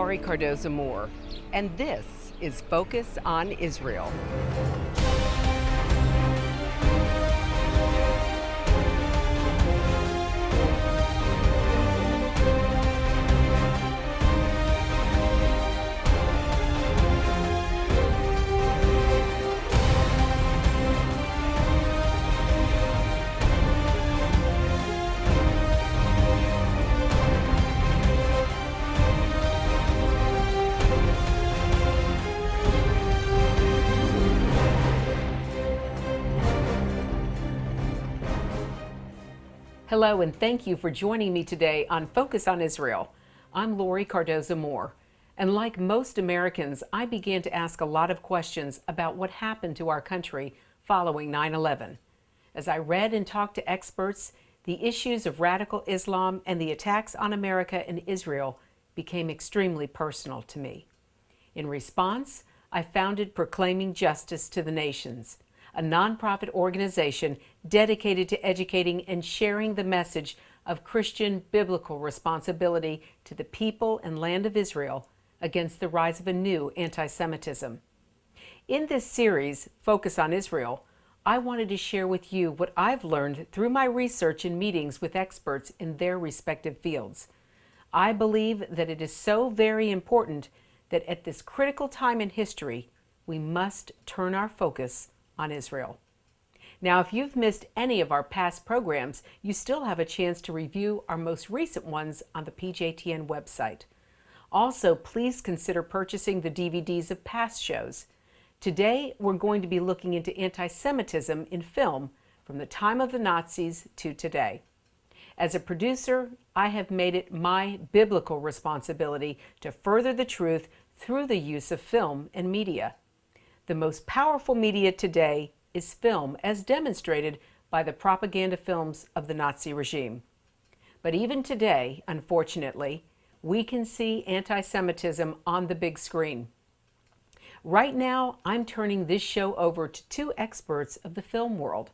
Laurie Cardoza-Moore, and this is Focus on Israel. Hello, and thank you for joining me today on Focus on Israel. I'm Laurie Cardoza-Moore, and like most Americans, I began to ask a lot of questions about what happened to our country following 9/11. As I read and talked to experts, the issues of radical Islam and the attacks on America and Israel became extremely personal to me. In response, I founded Proclaiming Justice to the Nations, a nonprofit organization dedicated to educating and sharing the message of Christian biblical responsibility to the people and land of Israel against the rise of a new anti-Semitism. In this series, Focus on Israel, I wanted to share with you what I've learned through my research and meetings with experts in their respective fields. I believe that it is so very important that at this critical time in history, we must turn our focus on Israel. Now, if you've missed any of our past programs, you still have a chance to review our most recent ones on the PJTN website. Also, please consider purchasing the DVDs of past shows. Today, we're going to be looking into anti-Semitism in film from the time of the Nazis to today. As a producer, I have made it my biblical responsibility to further the truth through the use of film and media. The most powerful media today is film, as demonstrated by the propaganda films of the Nazi regime. But even today, unfortunately, we can see anti-Semitism on the big screen. Right now, I'm turning this show over to two experts of the film world.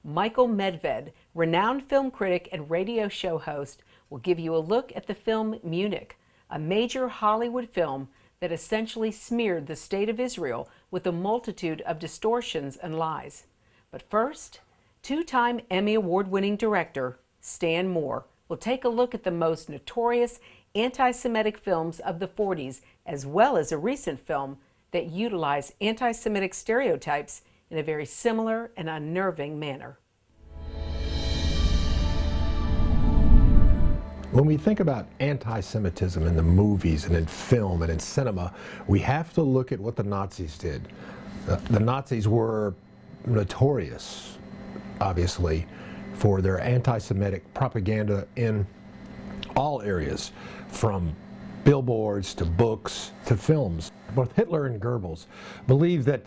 Michael Medved, renowned film critic and radio show host, will give you a look at the film Munich, a major Hollywood film that essentially smeared the state of Israel with a multitude of distortions and lies. But first, two-time Emmy Award-winning director Stan Moore will take a look at the most notorious anti-Semitic films of the 40s, as well as a recent film that utilized anti-Semitic stereotypes in a very similar and unnerving manner. When we think about anti-Semitism in the movies and in film and in cinema, we have to look at what the Nazis did. The Nazis were notorious, obviously, for their anti-Semitic propaganda in all areas, from billboards to books to films. Both Hitler and Goebbels believed that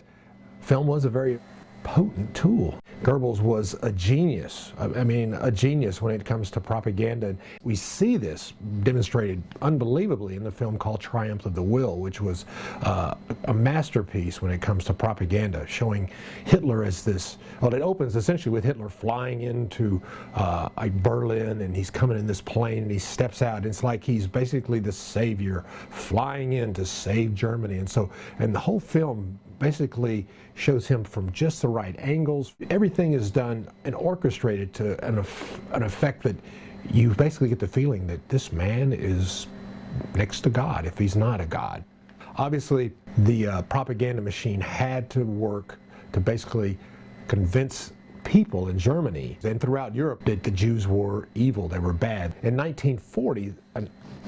film was a very potent tool. Goebbels was a genius. A genius when it comes to propaganda. We see this demonstrated unbelievably in the film called Triumph of the Will, which was a masterpiece when it comes to propaganda, showing Hitler as this, well, it opens essentially with Hitler flying into Berlin, and he's coming in this plane and he steps out. It's like he's basically the savior flying in to save Germany. And the whole film basically shows him from just the right angles. Everything is done and orchestrated to an effect that you basically get the feeling that this man is next to God, if he's not a God. Obviously, the propaganda machine had to work to basically convince people in Germany and throughout Europe that the Jews were evil, they were bad. In 1940,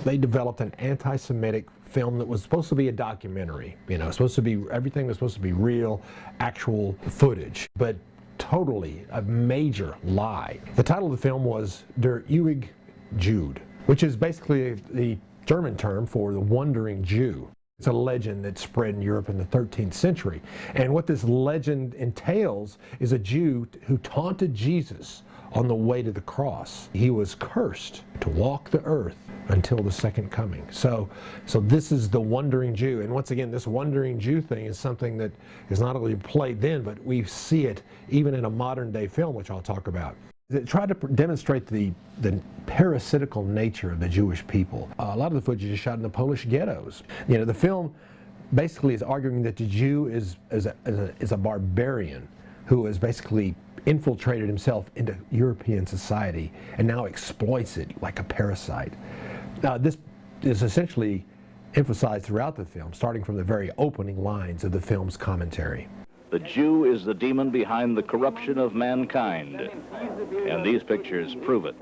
they developed an anti-Semitic film that was supposed to be a documentary. Everything was supposed to be real, actual footage, but totally a major lie. The title of the film was Der ewige Jude, which is basically the German term for the wandering Jew. It's a legend that spread in Europe in the 13th century. And what this legend entails is a Jew who taunted Jesus on the way to the cross. He was cursed to walk the earth until the second coming. So this is the wandering Jew. And once again, this wandering Jew thing is something that is not only played then, but we see it even in a modern day film, which I'll talk about. It tried to demonstrate the parasitical nature of the Jewish people. A lot of the footage is shot in the Polish ghettos. You know, the film basically is arguing that the Jew is a barbarian who has basically infiltrated himself into European society and now exploits it like a parasite. Now, this is essentially emphasized throughout the film, starting from the very opening lines of the film's commentary. The Jew is the demon behind the corruption of mankind, and these pictures prove it.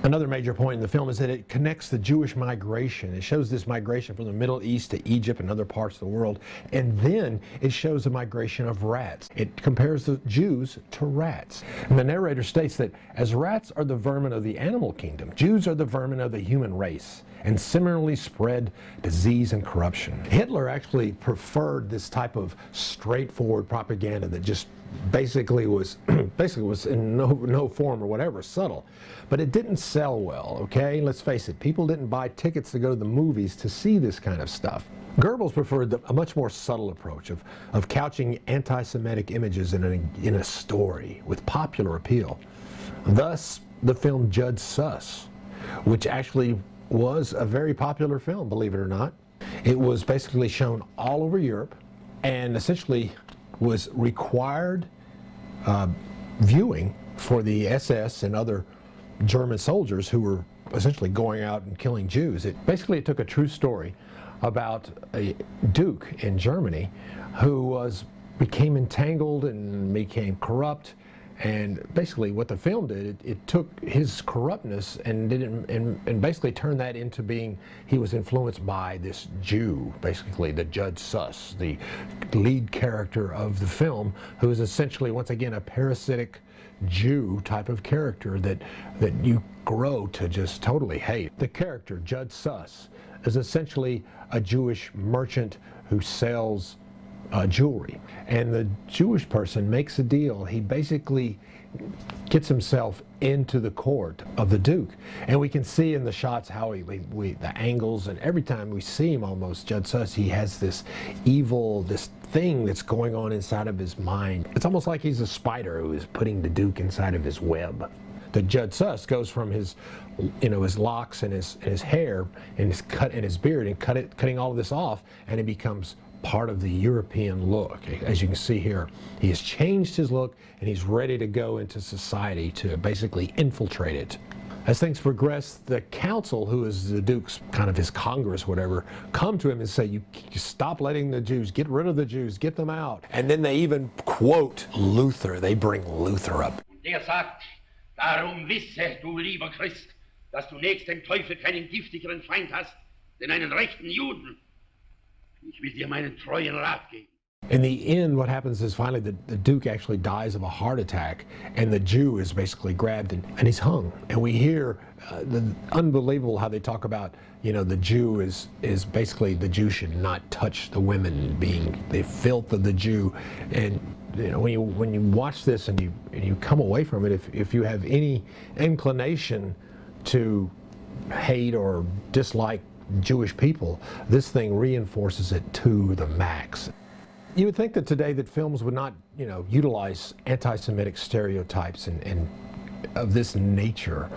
Another major point in the film is that it connects the Jewish migration. It shows this migration from the Middle East to Egypt and other parts of the world, and then it shows the migration of rats. It compares the Jews to rats. And the narrator states that as rats are the vermin of the animal kingdom, Jews are the vermin of the human race, and similarly spread disease and corruption. Hitler actually preferred this type of straightforward propaganda that just basically was in no form or whatever subtle, but it didn't sell well. Okay, let's face it, people didn't buy tickets to go to the movies to see this kind of stuff. Goebbels preferred a much more subtle approach of couching anti-Semitic images in a story with popular appeal. Thus, the film Judge Sus, which actually was a very popular film, believe it or not. It was basically shown all over Europe and essentially was required viewing for the SS and other German soldiers who were essentially going out and killing Jews. It took a true story about a duke in Germany who became entangled and became corrupt. And basically what the film did, it took his corruptness and basically turned that into being, he was influenced by this Jew, basically the Judge Sus, the lead character of the film, who is essentially, once again, a parasitic Jew type of character that you grow to just totally hate. The character, Judge Sus, is essentially a Jewish merchant who sells jewelry, and the Jewish person makes a deal. He basically gets himself into the court of the Duke, and we can see in the shots how the angles, and every time we see him, almost Judge Sus, he has this evil, this thing that's going on inside of his mind. It's almost like he's a spider who is putting the Duke inside of his web. The Judge Sus goes from his locks and his hair and his beard and cutting all of this off, and it becomes part of the European look. As you can see here, he has changed his look and he's ready to go into society to basically infiltrate it. As things progress, the council, who is the Duke's kind of his Congress, whatever, come to him and say, you stop letting the Jews, get rid of the Jews, get them out. And then they even quote Luther. They bring Luther up. Der sagt, darum wisse, du lieber Christ, dass du nächst dem Teufel keinen giftigeren Feind hast, denn einen rechten Juden. Ich will dir meinen treuen Rat geben. In the end, what happens is finally the Duke actually dies of a heart attack, and the Jew is basically grabbed and he's hung. And we hear the unbelievable how they talk about, the Jew is basically, the Jew should not touch the women, being the filth of the Jew. And when you watch this and you come away from it, if you have any inclination to hate or dislike Jewish people, this thing reinforces it to the max. You would think that today that films would not, utilize anti-Semitic stereotypes and of this nature,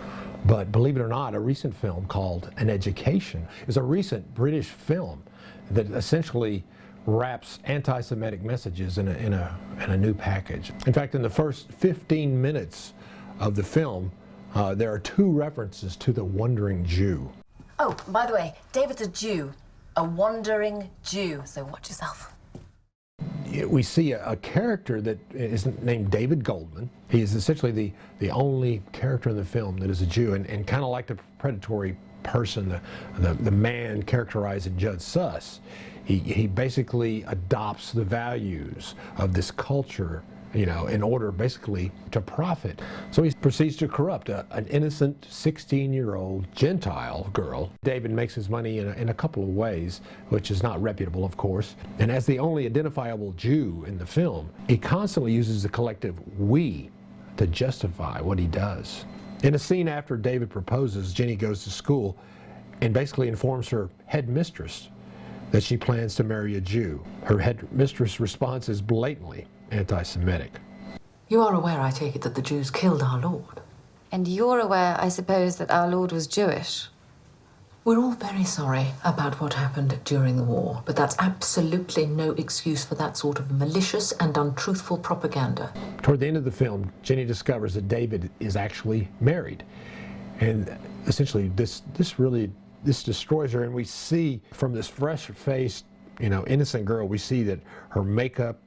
but believe it or not, a recent film called An Education is a recent British film that essentially wraps anti-Semitic messages in a new package. In fact, in the first 15 minutes of the film, there are 2 references to the wandering Jew. Oh, by the way, David's a Jew, a wandering Jew, so watch yourself. We see a character that is named David Goldman. He is essentially the only character in the film that is a Jew, and kind of like the predatory person, the man characterized in Judge Sus, he basically adopts the values of this culture, in order basically to profit. So he proceeds to corrupt an innocent 16-year-old Gentile girl. David makes his money in a couple of ways, which is not reputable, of course. And as the only identifiable Jew in the film, he constantly uses the collective we to justify what he does. In a scene after David proposes, Jenny goes to school and basically informs her headmistress that she plans to marry a Jew. Her headmistress' response is blatantly anti-Semitic. You are aware, I take it, that the Jews killed our Lord? And you're aware, I suppose, that our Lord was Jewish? We're all very sorry about what happened during the war, but that's absolutely no excuse for that sort of malicious and untruthful propaganda. Toward the end of the film, Jenny discovers that David is actually married. And essentially, this destroys her, and we see from this fresh-faced, innocent girl, we see that her makeup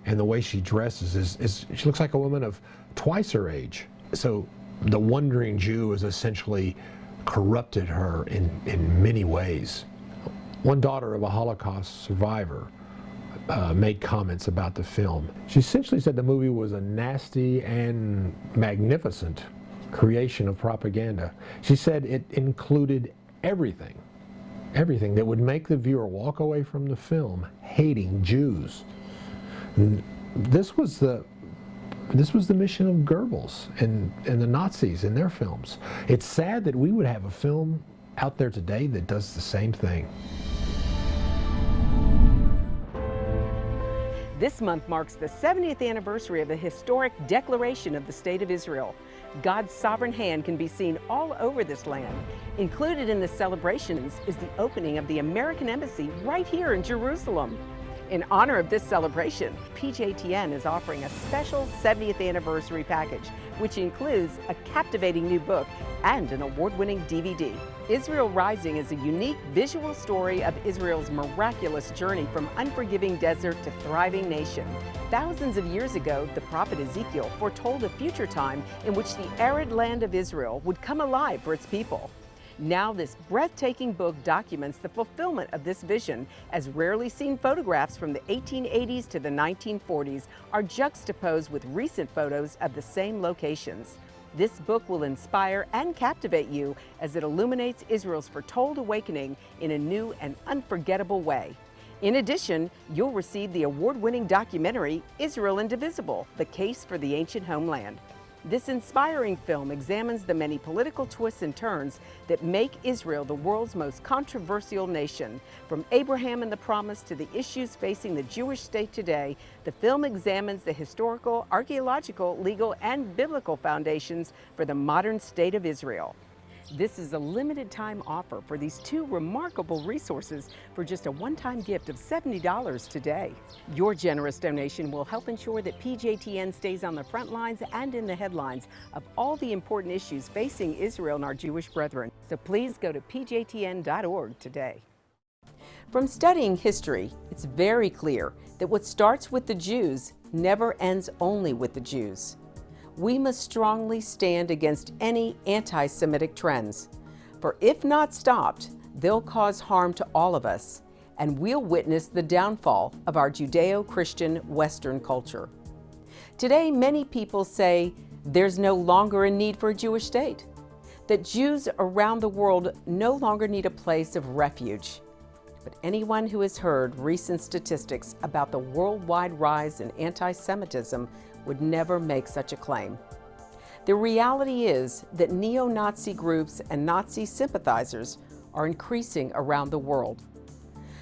and the way she dresses she looks like a woman of twice her age. So the wandering Jew has essentially corrupted her in many ways. One daughter of a Holocaust survivor made comments about the film. She essentially said the movie was a nasty and magnificent creation of propaganda. She said it included everything that would make the viewer walk away from the film hating Jews. And this was the mission of Goebbels and the Nazis in their films. It's sad that we would have a film out there today that does the same thing. This month marks the 70th anniversary of the historic Declaration of the State of Israel. God's sovereign hand can be seen all over this land. Included in the celebrations is the opening of the American Embassy right here in Jerusalem. In honor of this celebration, PJTN is offering a special 70th anniversary package, which includes a captivating new book and an award-winning DVD. Israel Rising is a unique visual story of Israel's miraculous journey from unforgiving desert to thriving nation. Thousands of years ago, the prophet Ezekiel foretold a future time in which the arid land of Israel would come alive for its people. Now this breathtaking book documents the fulfillment of this vision, as rarely seen photographs from the 1880s to the 1940s are juxtaposed with recent photos of the same locations. This book will inspire and captivate you as it illuminates Israel's foretold awakening in a new and unforgettable way. In addition, you'll receive the award-winning documentary, Israel Indivisible: The Case for the Ancient Homeland. This inspiring film examines the many political twists and turns that make Israel the world's most controversial nation. From Abraham and the Promise to the issues facing the Jewish state today, the film examines the historical, archaeological, legal, and biblical foundations for the modern state of Israel. This is a limited time offer for these two remarkable resources for just a one-time gift of $70 today. Your generous donation will help ensure that PJTN stays on the front lines and in the headlines of all the important issues facing Israel and our Jewish brethren. So please go to pjtn.org today. From studying history, it's very clear that what starts with the Jews never ends only with the Jews. We must strongly stand against any anti-Semitic trends, for if not stopped, they'll cause harm to all of us, and we'll witness the downfall of our Judeo-Christian Western culture. Today, many people say there's no longer a need for a Jewish state, that Jews around the world no longer need a place of refuge. But anyone who has heard recent statistics about the worldwide rise in anti-Semitism would never make such a claim. The reality is that neo-Nazi groups and Nazi sympathizers are increasing around the world.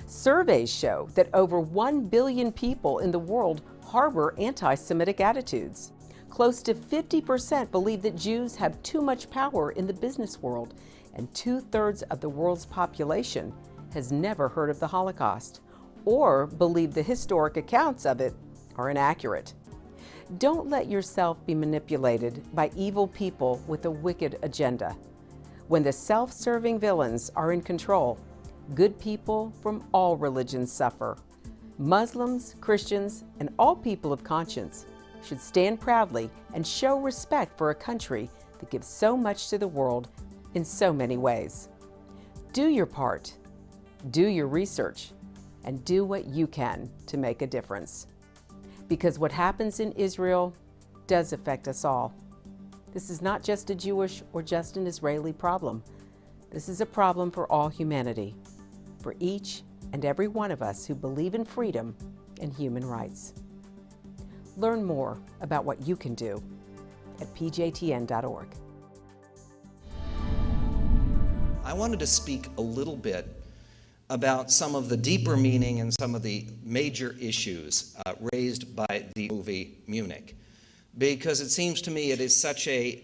Surveys show that over 1 billion people in the world harbor anti-Semitic attitudes. Close to 50% believe that Jews have too much power in the business world, and 2/3 of the world's population has never heard of the Holocaust or believe the historic accounts of it are inaccurate. Don't let yourself be manipulated by evil people with a wicked agenda. When the self-serving villains are in control, good people from all religions suffer. Muslims, Christians, and all people of conscience should stand proudly and show respect for a country that gives so much to the world in so many ways. Do your part, do your research, and do what you can to make a difference. Because what happens in Israel does affect us all. This is not just a Jewish or just an Israeli problem. This is a problem for all humanity, for each and every one of us who believe in freedom and human rights. Learn more about what you can do at pjtn.org. I wanted to speak a little bit about some of the deeper meaning and some of the major issues raised by the movie Munich. because it seems to me it is such a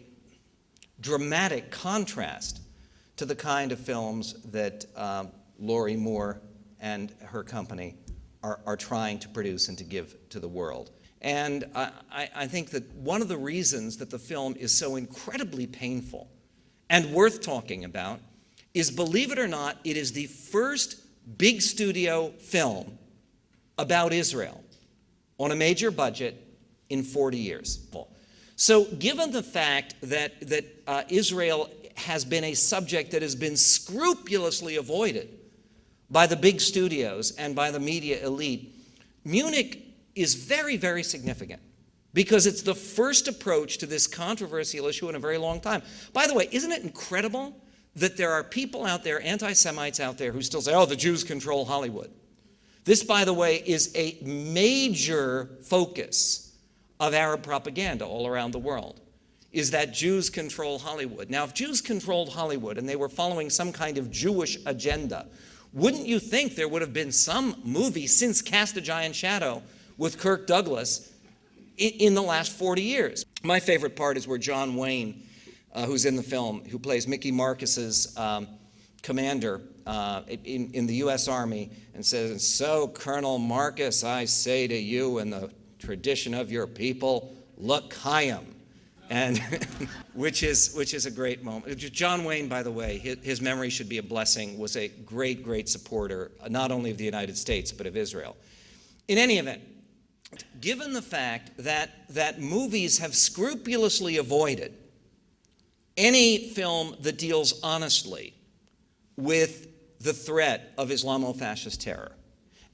dramatic contrast to the kind of films that Laurie Moore and her company are trying to produce and to give to the world. And I think that one of the reasons that the film is so incredibly painful and worth talking about is, believe it or not, it is the first big studio film about Israel on a major budget in 40 years. So given the fact that Israel has been a subject that has been scrupulously avoided by the big studios and by the media elite, Munich is very, very significant because it's the first approach to this controversial issue in a very long time. By the way, isn't it incredible that there are people out there, anti-Semites out there, who still say, oh, the Jews control Hollywood? This, by the way, is a major focus of Arab propaganda all around the world, is that Jews control Hollywood. Now, if Jews controlled Hollywood and they were following some kind of Jewish agenda, wouldn't you think there would have been some movie since Cast a Giant Shadow with Kirk Douglas in the last 40 years? My favorite part is where John Wayne, who's in the film, who plays Mickey Marcus's commander in the U.S. Army, and says, "So, Colonel Marcus, I say to you in the tradition of your people, l'chaim," and which is a great moment. John Wayne, by the way, his memory should be a blessing, was a great, great supporter, not only of the United States, but of Israel. In any event, given the fact that movies have scrupulously avoided any film that deals honestly with the threat of Islamo-fascist terror,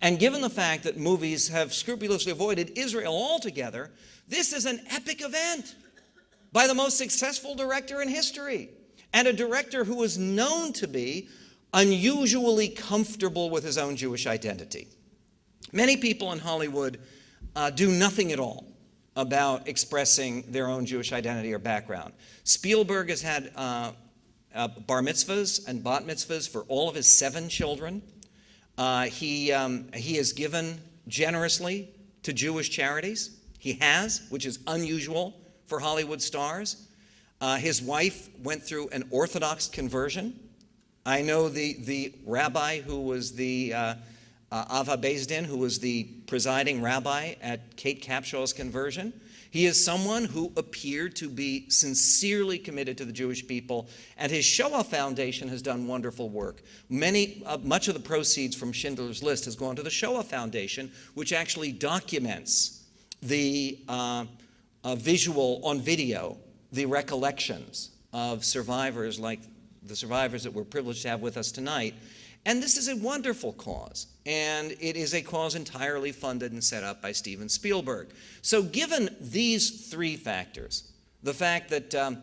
and given the fact that movies have scrupulously avoided Israel altogether, this is an epic event by the most successful director in history, and a director who is known to be unusually comfortable with his own Jewish identity. Many people in Hollywood do nothing at all about expressing their own Jewish identity or background. Spielberg has had bar mitzvahs and bat mitzvahs for all of his 7 children. He has given generously to Jewish charities. He has, which is unusual for Hollywood stars. His wife went through an Orthodox conversion. I know the rabbi who was the Ava Beis Din, who was the presiding rabbi at Kate Capshaw's conversion. He is someone who appeared to be sincerely committed to the Jewish people, and his Shoah Foundation has done wonderful work. Much of the proceeds from Schindler's List has gone to the Shoah Foundation, which actually documents the visual on video, the recollections of survivors like the survivors that we're privileged to have with us tonight. And this is a wonderful cause, and it is a cause entirely funded and set up by Steven Spielberg. So given these 3 factors, the fact that there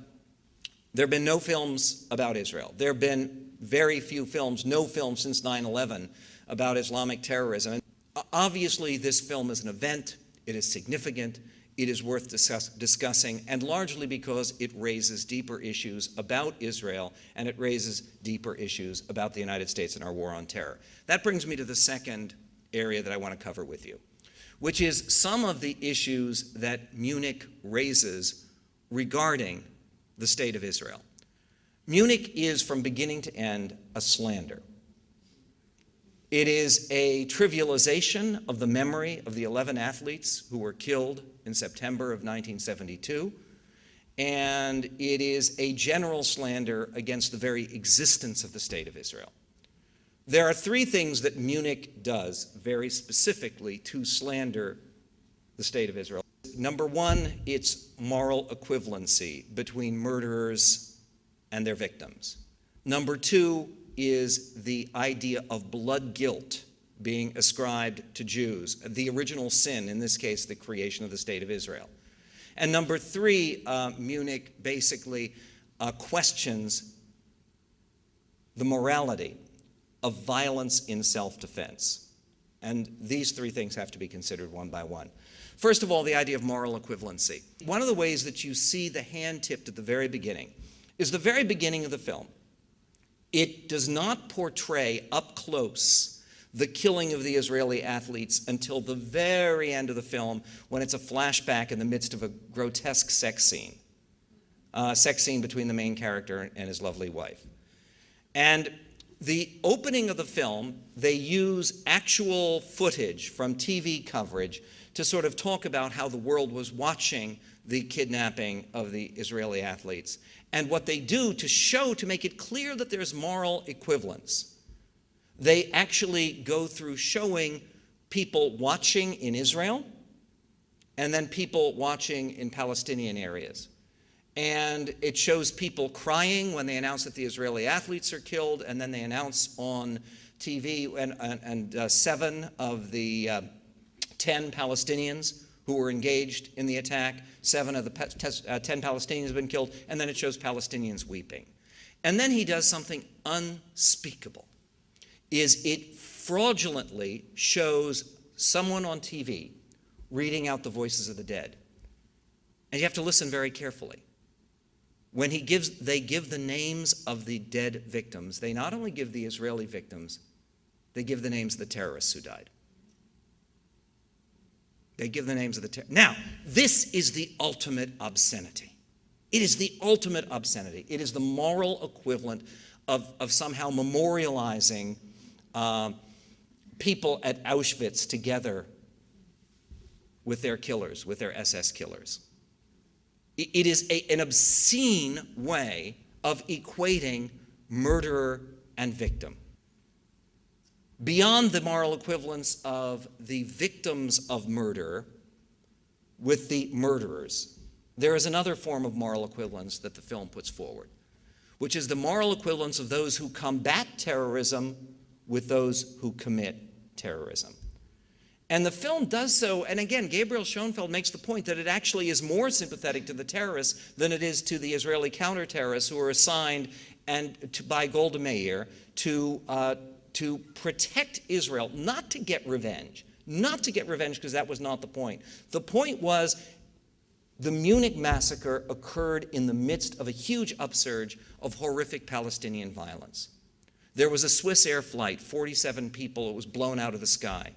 have been no films about Israel, there have been very few films, no films since 9/11 about Islamic terrorism. And obviously this film is an event, it is significant, it is worth discussing, and largely because it raises deeper issues about Israel, and it raises deeper issues about the United States and our war on terror. That brings me to the second area that I want to cover with you, which is some of the issues that Munich raises regarding the state of Israel. Munich is, from beginning to end, a slander. It is a trivialization of the memory of the 11 athletes who were killed in September of 1972, and it is a general slander against the very existence of the state of Israel. There are 3 things that Munich does very specifically to slander the state of Israel. Number 1, it's moral equivalency between murderers and their victims. Number 2 is the idea of blood guilt being ascribed to Jews, the original sin, in this case, the creation of the state of Israel. And number 3, Munich basically questions the morality of violence in self-defense. And these 3 things have to be considered one by one. First of all, the idea of moral equivalency. One of the ways that you see the hand tipped at the very beginning is the very beginning of the film. It does not portray up close the killing of the Israeli athletes until the very end of the film, when it's a flashback in the midst of a grotesque sex scene between the main character and his lovely wife. And the opening of the film, they use actual footage from TV coverage to sort of talk about how the world was watching the kidnapping of the Israeli athletes. And what they do to make it clear that there's moral equivalence, they actually go through showing people watching in Israel and then people watching in Palestinian areas. And it shows people crying when they announce that the Israeli athletes are killed, and then they announce on TV, and 7 of the 10 Palestinians who were engaged in the attack, 7 of the 10 Palestinians have been killed, and then it shows Palestinians weeping. And then he does something unspeakable, is it fraudulently shows someone on TV reading out the voices of the dead. And you have to listen very carefully. When they give the names of the dead victims, they not only give the Israeli victims, they give the names of the terrorists who died. They give the names of the terrorists. Now, this is the ultimate obscenity. It is the ultimate obscenity. It is the moral equivalent of somehow memorializing people at Auschwitz together with their killers, with their SS killers. It is an obscene way of equating murderer and victim. Beyond the moral equivalence of the victims of murder with the murderers, there is another form of moral equivalence that the film puts forward, which is the moral equivalence of those who combat terrorism with those who commit terrorism. And the film does so, and again, Gabriel Schoenfeld makes the point that it actually is more sympathetic to the terrorists than it is to the Israeli counter-terrorists who are assigned by Golda Meir to protect Israel, not to get revenge, because that was not the point. The point was the Munich massacre occurred in the midst of a huge upsurge of horrific Palestinian violence. There was a Swiss air flight, 47 people, it was blown out of the sky.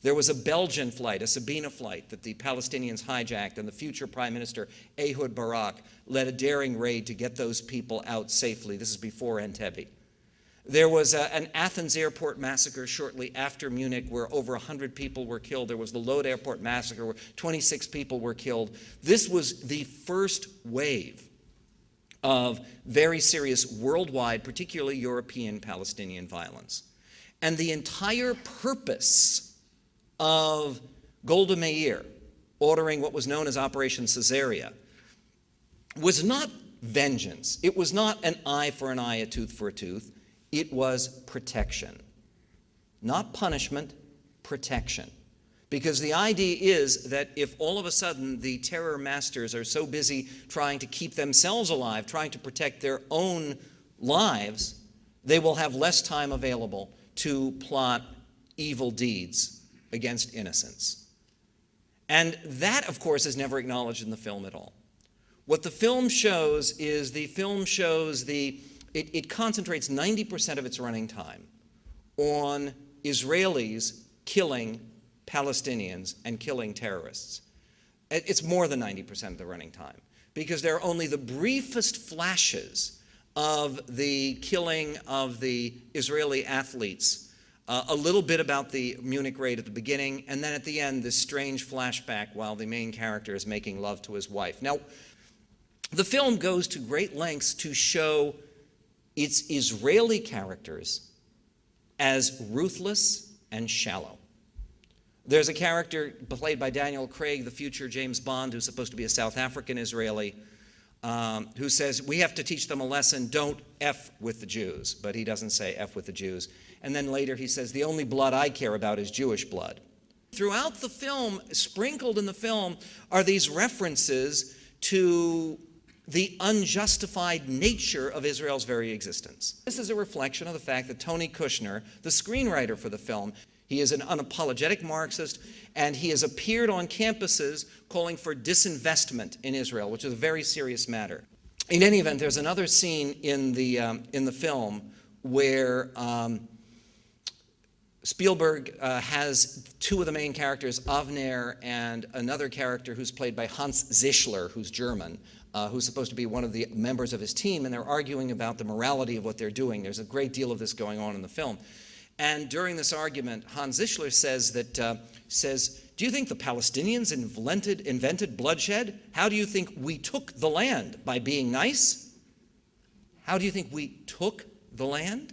There was a Belgian flight, a Sabena flight, that the Palestinians hijacked, and the future Prime Minister Ehud Barak led a daring raid to get those people out safely. This is before Entebbe. There was an Athens airport massacre shortly after Munich where over 100 people were killed. There was the Lod airport massacre where 26 people were killed. This was the first wave of very serious worldwide, particularly European Palestinian violence. And the entire purpose of Golda Meir ordering what was known as Operation Caesarea was not vengeance. It was not an eye for an eye, a tooth for a tooth. It was protection. Not punishment, protection. Because the idea is that if all of a sudden the terror masters are so busy trying to keep themselves alive, trying to protect their own lives, they will have less time available to plot evil deeds against innocents. And that, of course, is never acknowledged in the film at all. What the film shows is it concentrates 90% of its running time on Israelis killing Palestinians and killing terrorists. It's more than 90% of the running time, because there are only the briefest flashes of the killing of the Israeli athletes, a little bit about the Munich raid at the beginning, and then at the end, this strange flashback while the main character is making love to his wife. Now, the film goes to great lengths to show its Israeli characters as ruthless and shallow. There's a character played by Daniel Craig, the future James Bond, who's supposed to be a South African Israeli, who says, we have to teach them a lesson, don't F with the Jews. But he doesn't say F with the Jews. And then later he says, the only blood I care about is Jewish blood. Throughout the film, sprinkled in the film, are these references to the unjustified nature of Israel's very existence. This is a reflection of the fact that Tony Kushner, the screenwriter for the film, he is an unapologetic Marxist, and he has appeared on campuses calling for disinvestment in Israel, which is a very serious matter. In any event, there's another scene in the film where Spielberg has two of the main characters, Avner and another character who's played by Hans Zischler, who's German, who's supposed to be one of the members of his team, and they're arguing about the morality of what they're doing. There's a great deal of this going on in the film. And during this argument, Hans Zischler says, do you think the Palestinians invented bloodshed? How do you think we took the land? By being nice? How do you think we took the land?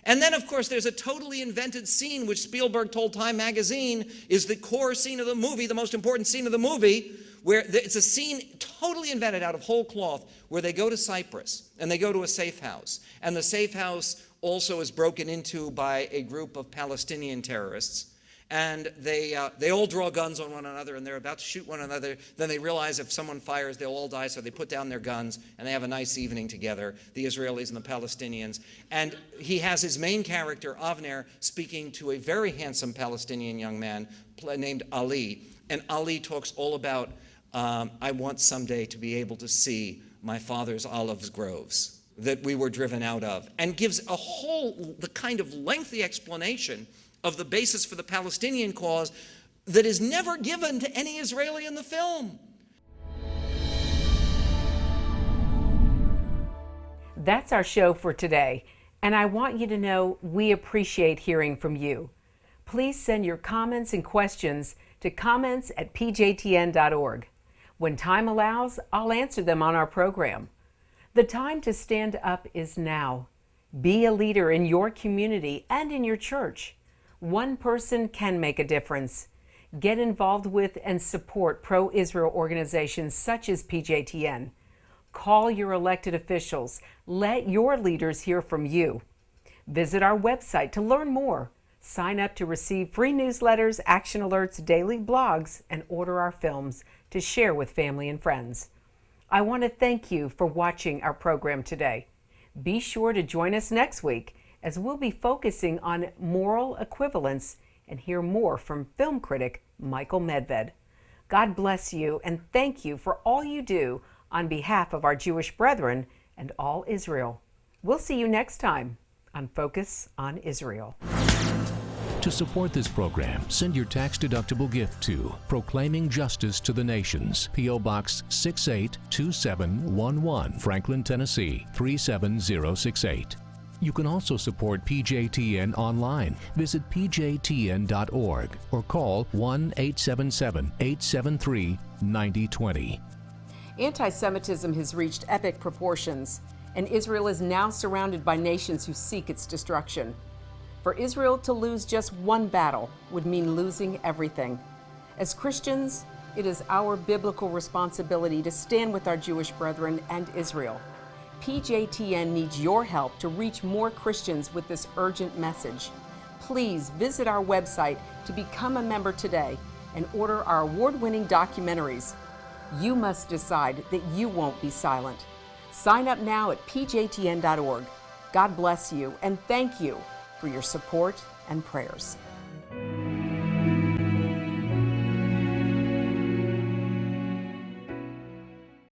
And then, of course, there's a totally invented scene, which Spielberg told Time magazine is the core scene of the movie, the most important scene of the movie, where it's a scene totally invented out of whole cloth, where they go to Cyprus, and they go to a safe house. And the safe house also is broken into by a group of Palestinian terrorists. And they all draw guns on one another, and they're about to shoot one another. Then they realize if someone fires, they'll all die, so they put down their guns, and they have a nice evening together, the Israelis and the Palestinians. And he has his main character, Avner, speaking to a very handsome Palestinian young man named Ali. And Ali talks all about, I want someday to be able to see my father's olive groves that we were driven out of, and gives the kind of lengthy explanation of the basis for the Palestinian cause that is never given to any Israeli in the film. That's our show for today, and I want you to know we appreciate hearing from you. Please send your comments and questions to comments@pjtn.org. When time allows, I'll answer them on our program. The time to stand up is now. Be a leader in your community and in your church. One person can make a difference. Get involved with and support pro-Israel organizations such as PJTN. Call your elected officials. Let your leaders hear from you. Visit our website to learn more. Sign up to receive free newsletters, action alerts, daily blogs, and order our films to share with family and friends. I want to thank you for watching our program today. Be sure to join us next week as we'll be focusing on moral equivalence and hear more from film critic Michael Medved. God bless you and thank you for all you do on behalf of our Jewish brethren and all Israel. We'll see you next time on Focus on Israel. To support this program, send your tax-deductible gift to Proclaiming Justice to the Nations, P.O. Box 682711, Franklin, Tennessee 37068. You can also support PJTN online. Visit pjtn.org or call 1-877-873-9020. Anti-Semitism has reached epic proportions, and Israel is now surrounded by nations who seek its destruction. For Israel to lose just one battle would mean losing everything. As Christians, it is our biblical responsibility to stand with our Jewish brethren and Israel. PJTN needs your help to reach more Christians with this urgent message. Please visit our website to become a member today and order our award-winning documentaries. You must decide that you won't be silent. Sign up now at pjtn.org. God bless you and thank you for your support and prayers.